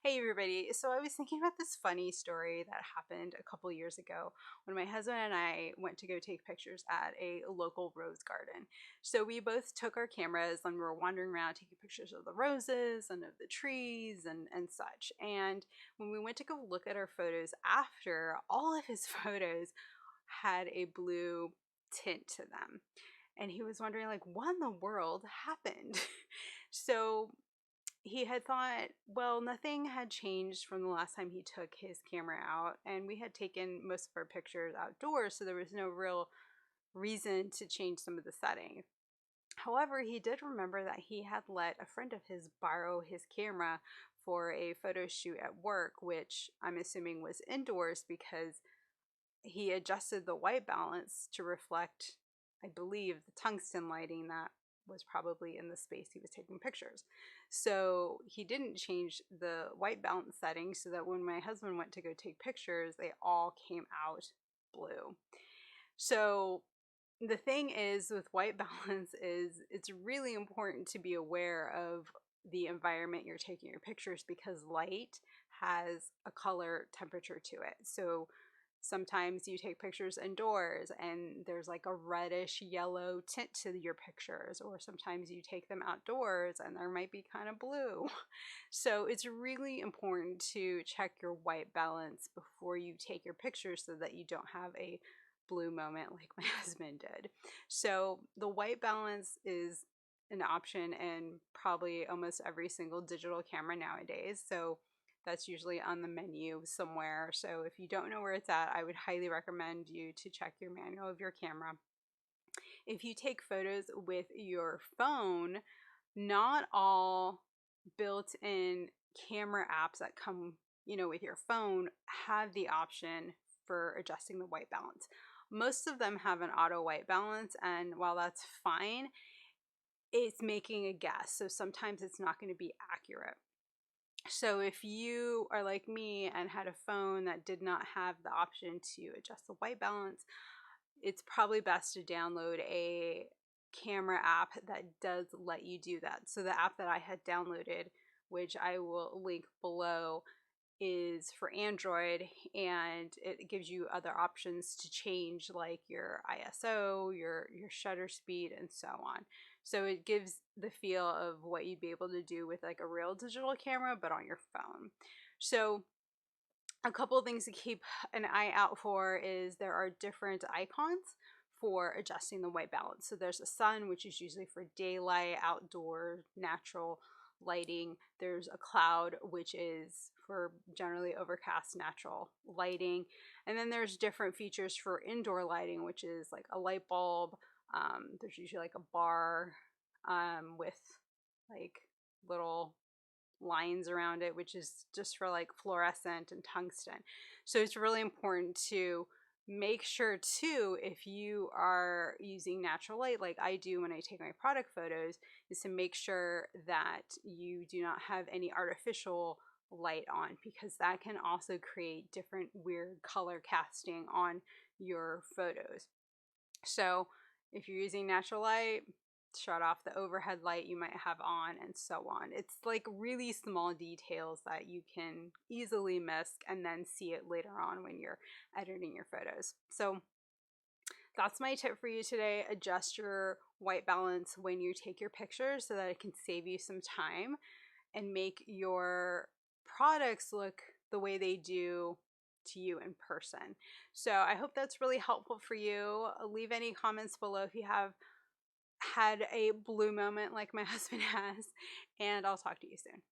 Hey everybody. So I was thinking about this funny story that happened a couple years ago when my husband and I went to go take pictures at a local rose garden. So we both took our cameras and we were wandering around taking pictures of the roses and of the trees and such. And when we went to go look at our photos after, all of his photos had a blue tint to them. And he was wondering like what in the world happened? So he had thought, well, nothing had changed from the last time he took his camera out, and we had taken most of our pictures outdoors, so there was no real reason to change some of the settings. However, he did remember that he had let a friend of his borrow his camera for a photo shoot at work, which I'm assuming was indoors because he adjusted the white balance to reflect, I believe, the tungsten lighting that was probably in the space he was taking pictures. So he didn't change the white balance setting so that when my husband went to go take pictures, they all came out blue. So the thing is with white balance is it's really important to be aware of the environment you're taking your pictures because light has a color temperature to it. So sometimes you take pictures indoors and there's like a reddish yellow tint to your pictures, or sometimes you take them outdoors and there might be kind of blue. So it's really important to check your white balance before you take your pictures so that you don't have a blue moment like my husband did. So the white balance is an option in probably almost every single digital camera nowadays. So that's usually on the menu somewhere. So if you don't know where it's at, I would highly recommend you to check your manual of your camera. If you take photos with your phone, not all built-in camera apps that come, with your phone have the option for adjusting the white balance. Most of them have an auto white balance, and while that's fine, it's making a guess. So sometimes it's not going to be accurate. So if you are like me and had a phone that did not have the option to adjust the white balance, it's probably best to download a camera app that does let you do that. So the app that I had downloaded, which I will link below, is for Android, and it gives you other options to change like your ISO, your shutter speed, and so on. So it gives the feel of what you'd be able to do with like a real digital camera but on your phone. So a couple of things to keep an eye out for is there are different icons for adjusting the white balance. So there's a sun, which is usually for daylight, outdoor, natural lighting. There's a cloud, which is for generally overcast natural lighting. And then there's different features for indoor lighting, which is like a light bulb. There's usually like a bar with like little lines around it, which is just for like fluorescent and tungsten. So it's really important to make sure too, if you are using natural light like I do when I take my product photos, is to make sure that you do not have any artificial light on, because that can also create different weird color casting on your photos. So if you're using natural light, shut off the overhead light you might have on, and so on. It's like really small details that you can easily miss and then see it later on when you're editing your photos. So that's my tip for you today. Adjust your white balance when you take your pictures so that it can save you some time and make your products look the way they do to you in person. So I hope that's really helpful for you. Leave any comments below if you have had a blue moment like my husband has, and I'll talk to you soon.